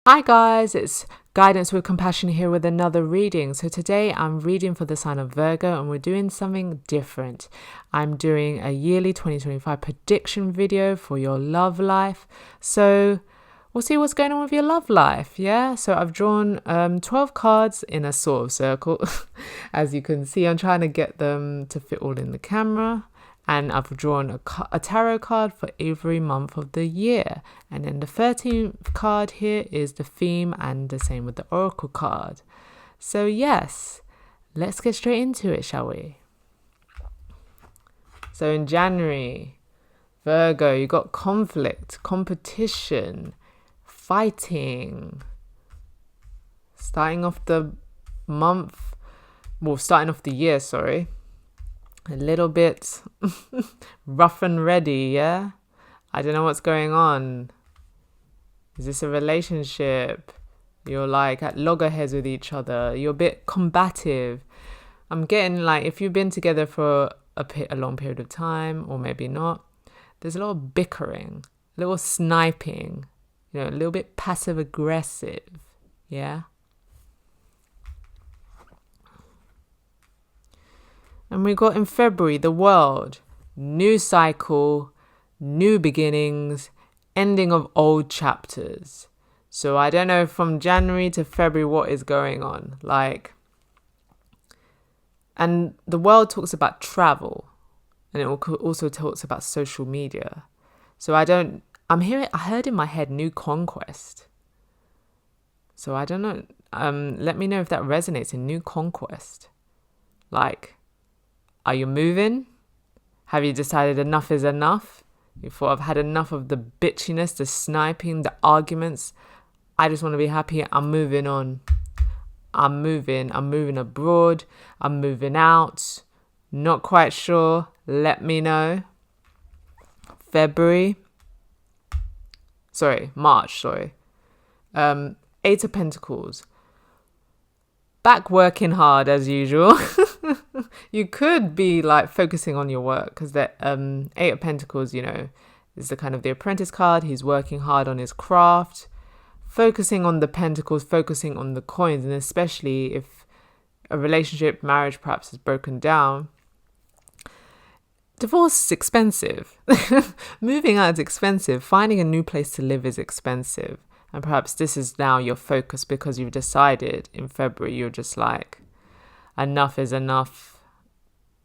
Hi guys, it's Guidance with Compassion here with another reading. So today I'm reading for the sign of Virgo and we're doing something different. I'm doing a yearly 2025 prediction video for your love life. So we'll see what's going on with your love life, yeah? So I've drawn 12 cards in a sort of circle. As you can see, I'm trying to get them to fit all in the camera. And I've drawn a tarot card for every month of the year. And then the 13th card here is the theme, and the same with the oracle card. So yes, let's get straight into it, shall we? So in January, Virgo, you got conflict, competition, fighting. Starting off the year, sorry. A little bit rough and ready, yeah? I don't know what's going on. Is this a relationship? You're like at loggerheads with each other. You're a bit combative. I'm getting like, if you've been together for a long period of time, or maybe not, there's a lot of bickering, a little sniping, a little bit passive aggressive, yeah? And we got in February, the world, new cycle, new beginnings, ending of old chapters. So I don't know from January to February what is going on. And the world talks about travel, and it also talks about social media. So I heard in my head new conquest. So I don't know. Let me know if that resonates in new conquest. Are you moving? Have you decided enough is enough? You thought I've had enough of the bitchiness, the sniping, the arguments. I just want to be happy. I'm moving on. I'm moving abroad. I'm moving out. Not quite sure. Let me know. March. Eight of Pentacles. Back working hard as usual. You could be like focusing on your work, because the Eight of Pentacles, is the kind of the apprentice card. He's working hard on his craft, focusing on the pentacles, focusing on the coins. And especially if a relationship, marriage perhaps is broken down, divorce is expensive. Moving out is expensive. Finding a new place to live is expensive. And perhaps this is now your focus, because you've decided in February, you're just like, enough is enough.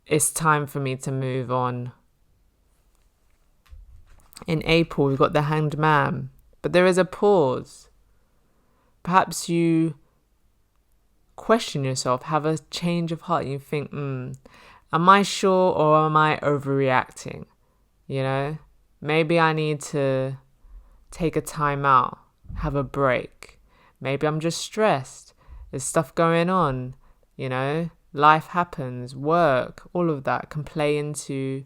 It's time for me to move on. In April, we've got the Hanged Man. But there is a pause. Perhaps you question yourself, have a change of heart. You think, am I sure, or am I overreacting? Maybe I need to take a time out, have a break. Maybe I'm just stressed. There's stuff going on, Life happens, work, all of that can play into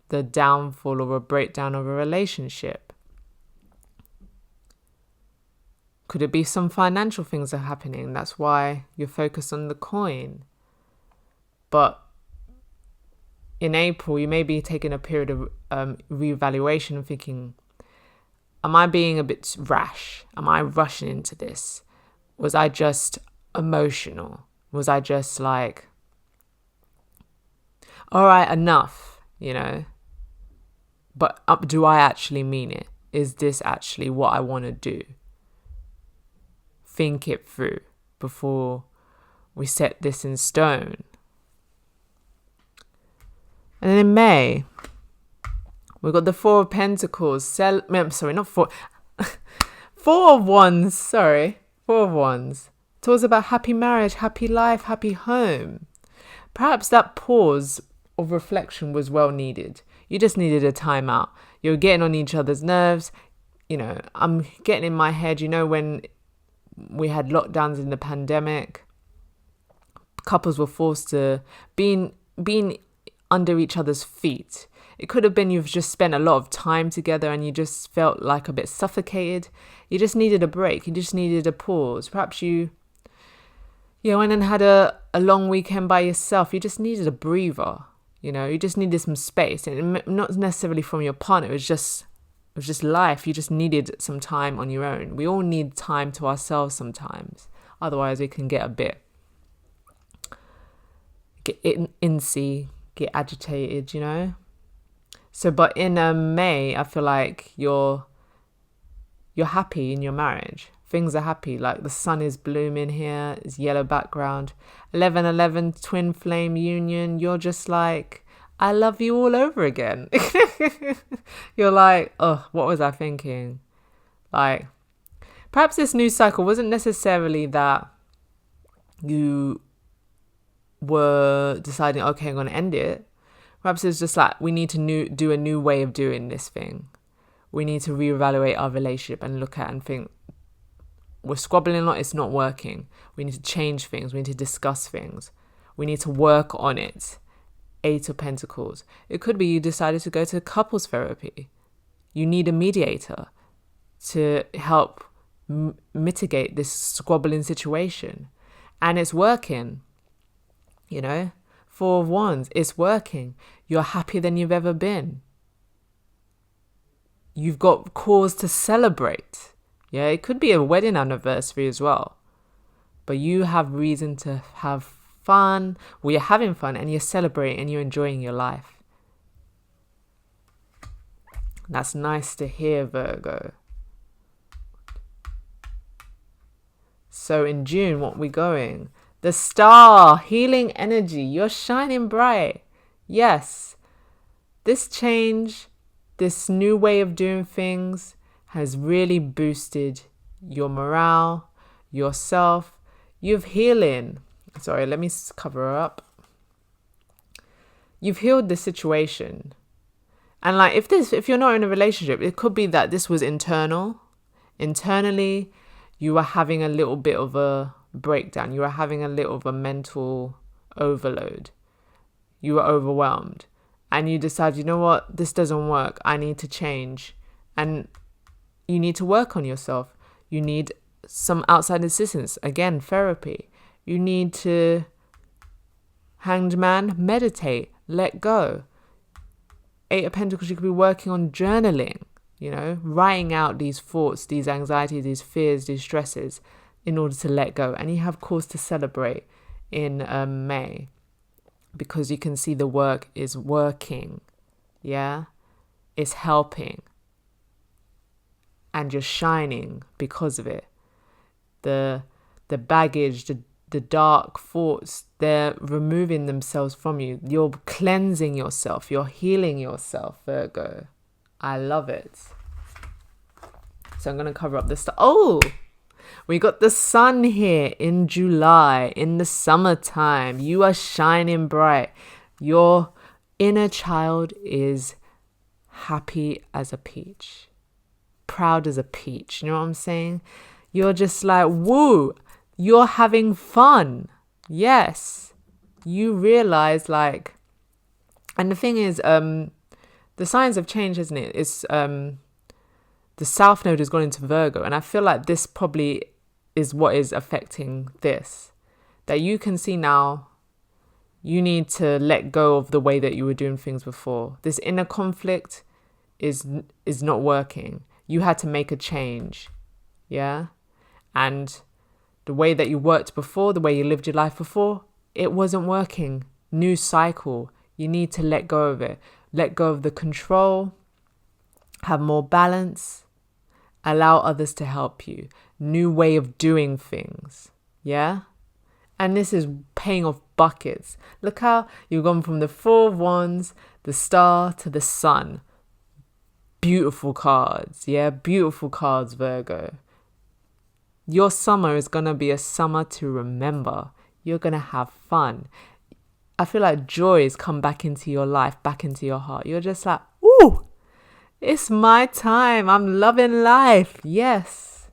the downfall or a breakdown of a relationship. Could it be some financial things are happening? That's why you're focused on the coin. But in April, you may be taking a period of reevaluation and thinking, am I being a bit rash? Am I rushing into this? Was I just emotional? Was I just like, all right, enough, But do I actually mean it? Is this actually what I want to do? Think it through before we set this in stone. And then in May, we've got the Four of Pentacles. Four of Wands. Four of Wands. Talks about happy marriage, happy life, happy home. Perhaps that pause of reflection was well needed. You just needed a time out. You're getting on each other's nerves. I'm getting in my head, when we had lockdowns in the pandemic, couples were forced to being under each other's feet. It could have been you've just spent a lot of time together and you just felt like a bit suffocated. You just needed a break. You just needed a pause. Perhaps you went and had a long weekend by yourself. You just needed a breather. You just needed some space. And not necessarily from your partner. It was just It was just life. You just needed some time on your own. We all need time to ourselves sometimes. Otherwise, we can get a bit incy, get agitated, you know. So, but in May, I feel like you're happy in your marriage. Things are happy. Like the sun is blooming here. It's yellow background. 1111 twin flame union. You're just like, I love you all over again. You're like, oh, what was I thinking? Like, perhaps this new cycle wasn't necessarily that you were deciding, okay, I'm going to end it. Perhaps it's just like, we need to do a new way of doing this thing. We need to reevaluate our relationship and look at and think, we're squabbling a lot, it's not working. We need to change things. We need to discuss things. We need to work on it. 8 of Pentacles. It could be you decided to go to couples therapy. You need a mediator to help mitigate this squabbling situation. And it's working, you know. 4 of Wands, it's working. You're happier than you've ever been. You've got cause to celebrate. Yeah, it could be a wedding anniversary as well. But you have reason to have fun. Well, you're having fun and you're celebrating and you're enjoying your life. That's nice to hear, Virgo. So in June, what we going? The star, healing energy. You're shining bright. Yes. This change, this new way of doing things has really boosted your morale, yourself. You've healing. Sorry, let me cover her up. You've healed the situation. And like if you're not in a relationship, it could be that this was internal. Internally, you were having a little bit of a breakdown. You were having a little of a mental overload. You were overwhelmed. And you decide, you know what, this doesn't work. I need to change. And you need to work on yourself. You need some outside assistance. Again, therapy. You need to, Hanged Man, meditate, let go. 8 of Pentacles, you could be working on journaling, you know, writing out these thoughts, these anxieties, these fears, these stresses in order to let go. And you have cause to celebrate in May because you can see the work is working. Yeah, it's helping. And you're shining because of it. The baggage, the dark thoughts, they're removing themselves from you. You're cleansing yourself. You're healing yourself, Virgo. I love it. So I'm going to cover up the star. Oh, we got the sun here in July, in the summertime. You are shining bright. Your inner child is happy as a peach. Proud as a peach. You know what I'm saying? You're just like, woo, you're having fun. Yes. You realize like, and the thing is, the signs have changed, isn't it? It's the South Node has gone into Virgo, and I feel like this probably is what is affecting this. That you can see now, you need to let go of the way that you were doing things before. This inner conflict is not working. You had to make a change, yeah? And the way that you worked before, the way you lived your life before, it wasn't working. New cycle. You need to let go of it. Let go of the control. Have more balance. Allow others to help you. New way of doing things, yeah? And this is paying off buckets. Look how you've gone from the 4 of Wands, the star, to the sun. Beautiful cards, yeah? Beautiful cards, Virgo. Your summer is going to be a summer to remember. You're going to have fun. I feel like joy has come back into your life, back into your heart. You're just like, ooh, it's my time. I'm loving life. Yes.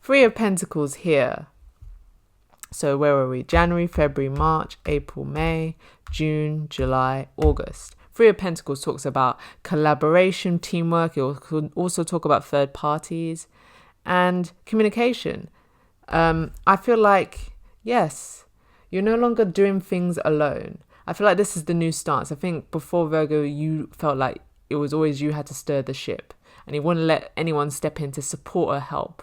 3 of Pentacles here. So where were we? January, February, March, April, May, June, July, August. 3 of Pentacles talks about collaboration, teamwork. It could also talk about third parties and communication. I feel like, yes, you're no longer doing things alone. I feel like this is the new stance. I think before Virgo, you felt like it was always you had to stir the ship, and he wouldn't let anyone step in to support or help.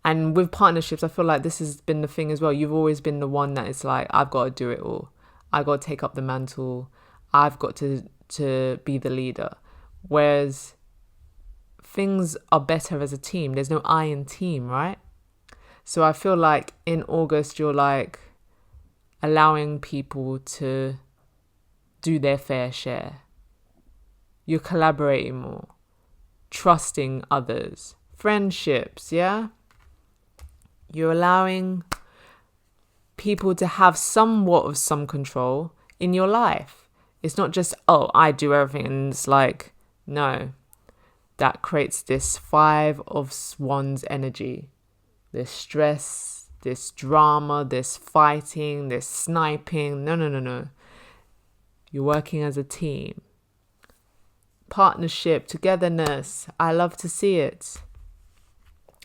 And with partnerships, I feel like this has been the thing as well. You've always been the one that is like, I've got to do it all. I got to take up the mantle. I've got to be the leader. Whereas things are better as a team. There's no I in team, right? So I feel like in August, you're like allowing people to do their fair share. You're collaborating more, trusting others, friendships, yeah? You're allowing people to have somewhat of some control in your life. It's not just, oh, I do everything. And it's like, no, that creates this 5 of Wands energy. This stress, this drama, this fighting, this sniping. No. You're working as a team. Partnership, togetherness. I love to see it.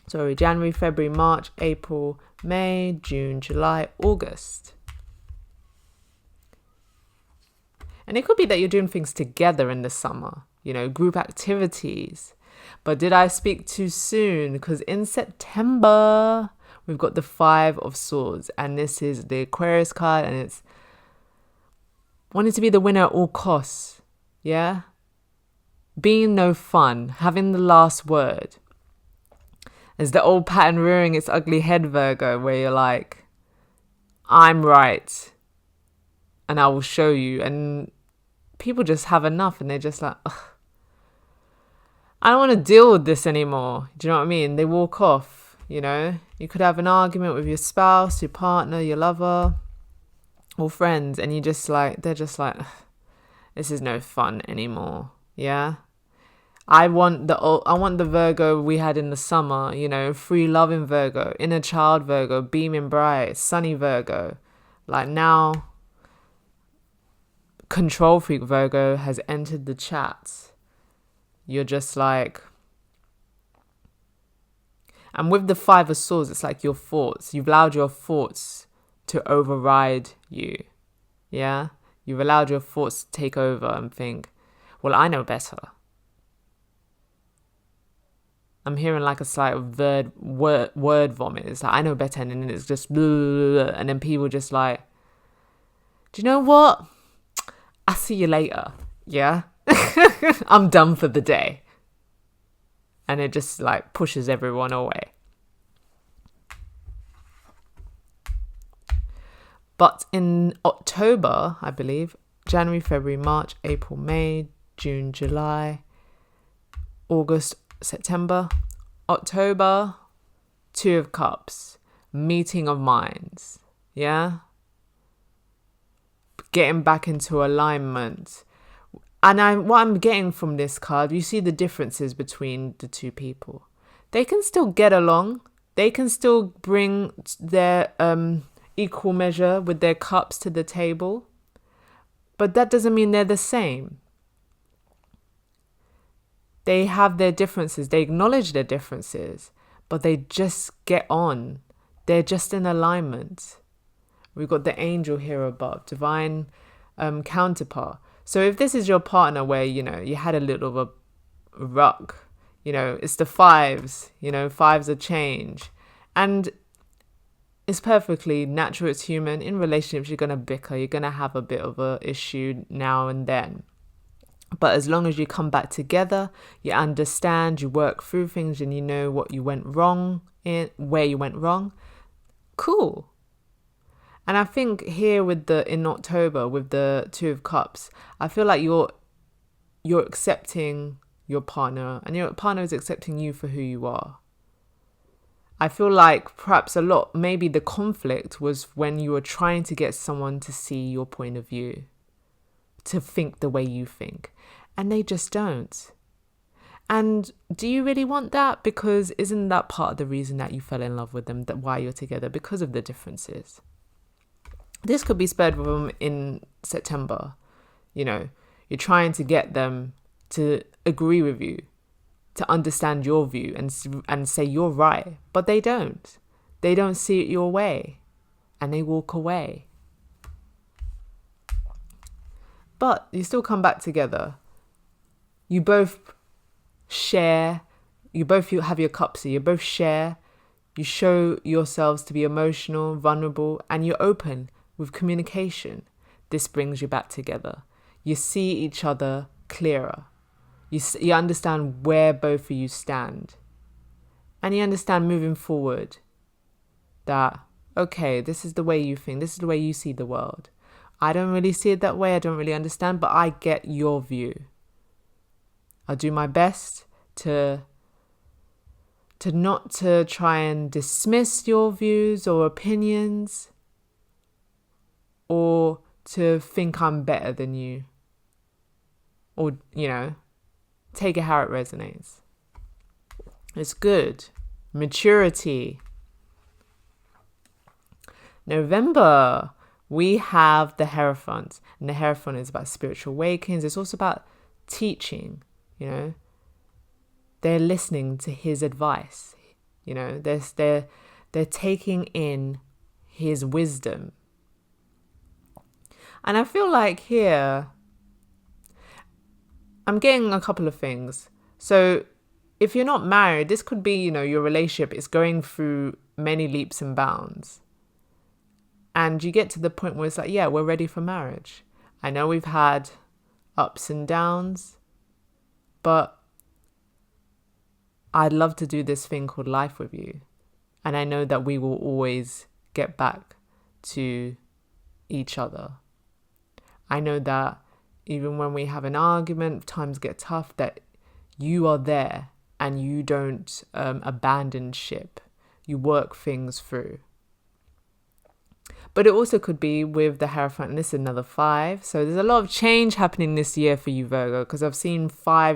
Sorry, January, February, March, April, May, June, July, August. And it could be that you're doing things together in the summer, group activities. But did I speak too soon? Because in September, we've got the 5 of Swords. And this is the Aquarius card. And it's wanting to be the winner at all costs. Yeah? Being no fun. Having the last word. There's the old pattern rearing its ugly head, Virgo, where you're like, I'm right. And I will show you. And people just have enough. And they're just like, ugh. I don't want to deal with this anymore. Do you know what I mean? They walk off, You could have an argument with your spouse, your partner, your lover, or friends. And they're just like, this is no fun anymore. Yeah. I want the Virgo we had in the summer, free loving Virgo, inner child Virgo, beaming bright, sunny Virgo. Like now, control freak Virgo has entered the chat. You're just like, and with the 5 of Swords, it's like your thoughts. You've allowed your thoughts to override you. Yeah? You've allowed your thoughts to take over and think, well, I know better. I'm hearing like a slight word vomit. It's like, I know better. And then it's just, blah, blah, blah, and then people just like, do you know what? I'll see you later. Yeah? I'm done for the day. And it just like pushes everyone away. But in October, I believe, January, February, March, April, May, June, July, August, September, October, 2 of Cups, meeting of minds, yeah? Getting back into alignment. And what I'm getting from this card, you see the differences between the two people. They can still get along. They can still bring their equal measure with their cups to the table. But that doesn't mean they're the same. They have their differences. They acknowledge their differences. But they just get on. They're just in alignment. We've got the angel here above, divine counterpart. So if this is your partner where, you had a little of a ruck, it's the 5s, 5s are change. And it's perfectly natural, it's human. In relationships, you're going to bicker, you're going to have a bit of a issue now and then. But as long as you come back together, you understand, you work through things and you know what you went wrong where you went wrong, cool. And I think here in October with the 2 of Cups, I feel like you're accepting your partner and your partner is accepting you for who you are. I feel like perhaps maybe the conflict was when you were trying to get someone to see your point of view, to think the way you think, and they just don't. And do you really want that? Because isn't that part of the reason that you fell in love with them, that why you're together, because of the differences? This could be spurred from in September. You're trying to get them to agree with you, to understand your view and say you're right. But they don't. They don't see it your way. And they walk away. but you still come back together. You both share, you both have your cups here, you both share, you show yourselves to be emotional, vulnerable, and you're open with communication. This brings you back together. You see each other clearer. You understand where both of you stand. And you understand moving forward that, okay, this is the way you think, this is the way you see the world. I don't really see it that way, I don't really understand, but I get your view. I'll do my best to not to try and dismiss your views or opinions, or to think I'm better than you, or, take it how it resonates. It's good. Maturity. November, we have the Hierophant, and the Hierophant is about spiritual awakenings. It's also about teaching, They're listening to his advice, they're taking in his wisdom. And I feel like here, I'm getting a couple of things. So if you're not married, this could be, your relationship is going through many leaps and bounds. And you get to the point where it's like, yeah, we're ready for marriage. I know we've had ups and downs, but I'd love to do this thing called life with you. And I know that we will always get back to each other. I know that even when we have an argument, times get tough, that you are there and you don't abandon ship. You work things through. But it also could be with the Hierophant, and this is another 5. So there's a lot of change happening this year for you, Virgo, because I've seen 3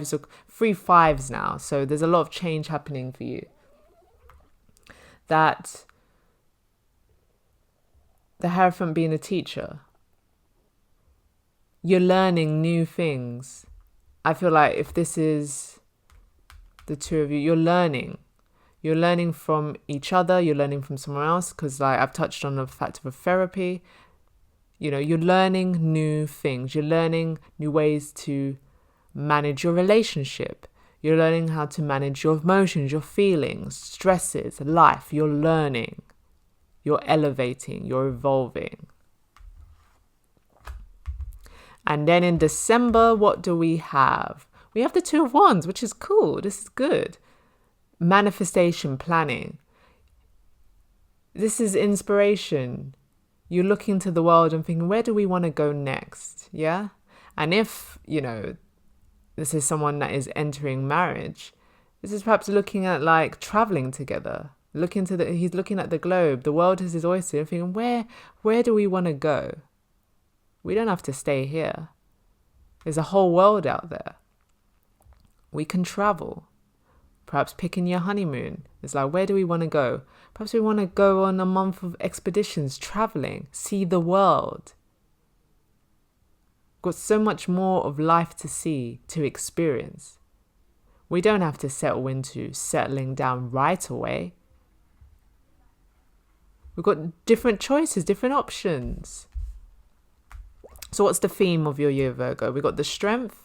5s now. So there's a lot of change happening for you. That the Hierophant being a teacher, you're learning new things. I feel like if this is the two of you, you're learning. You're learning from each other. You're learning from someone else. Because I've touched on the fact of a therapy. You're learning new things. You're learning new ways to manage your relationship. You're learning how to manage your emotions, your feelings, stresses, life. You're learning. You're elevating. You're evolving. And then in December, what do we have? We have the 2 of Wands, which is cool. This is good. Manifestation, planning. This is inspiration. You're looking to the world and thinking, where do we want to go next? Yeah. And if, this is someone that is entering marriage, this is perhaps looking at like traveling together. He's looking at the globe. The world is his oyster and thinking, where do we want to go? We don't have to stay here. There's a whole world out there. We can travel. Perhaps picking your honeymoon. It's like, where do we want to go? Perhaps we want to go on a month of expeditions, traveling, see the world. Got so much more of life to see, to experience. We don't have to settle into settling down right away. We've got different choices, different options. So what's the theme of your year, Virgo? We got the Strength.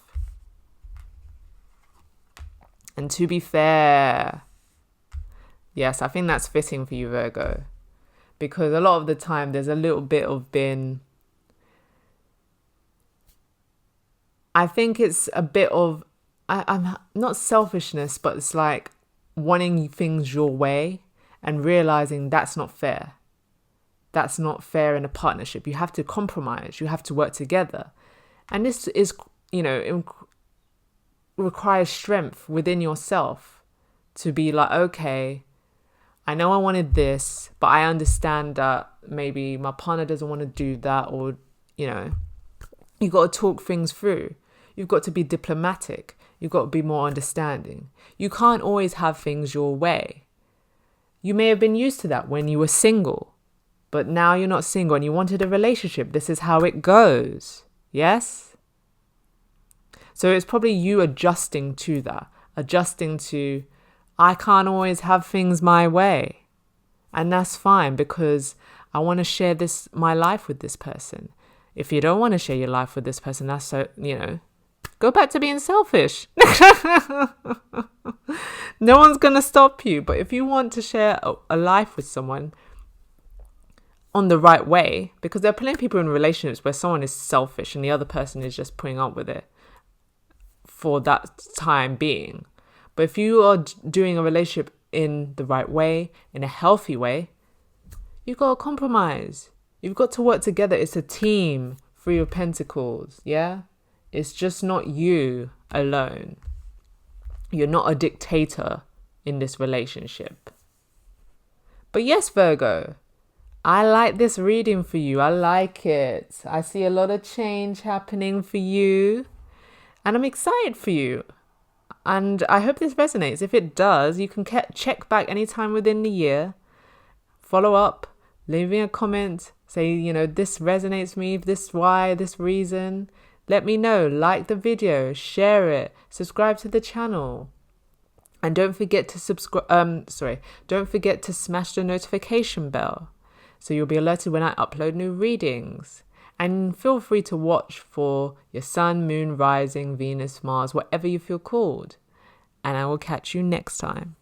And to be fair. Yes, I think that's fitting for you, Virgo. Because a lot of the time there's a little bit of I think it's a bit of, I'm not selfishness, but it's like wanting things your way and realizing that's not fair. That's not fair in a partnership. You have to compromise. You have to work together. And this is, requires strength within yourself to be like, okay, I know I wanted this, but I understand that maybe my partner doesn't want to do that, or, you got to talk things through. You've got to be diplomatic. You've got to be more understanding. You can't always have things your way. You may have been used to that when you were single, but now you're not single and you wanted a relationship. This is how it goes. Yes? So it's probably you adjusting to that, adjusting to, I can't always have things my way. And that's fine because I want to share my life with this person. If you don't want to share your life with this person, that's so, go back to being selfish. No one's going to stop you. But if you want to share a life with someone on the right way, because there are plenty of people in relationships where someone is selfish and the other person is just putting up with it for that time being. But if you are doing a relationship in the right way, in a healthy way, you've got to compromise. You've got to work together. It's a team. Three of Pentacles, yeah? It's just not you alone. You're not a dictator in this relationship. But yes, Virgo, I like this reading for you. I like it. I see a lot of change happening for you. And I'm excited for you. And I hope this resonates. If it does, you can check back anytime within the year. Follow up. Leave me a comment. Say, this resonates with me. This why, this reason. Let me know. Like the video. Share it. Subscribe to the channel. And don't forget to Don't forget to smash the notification bell, so you'll be alerted when I upload new readings. And feel free to watch for your sun, moon, rising, Venus, Mars, whatever you feel called. And I will catch you next time.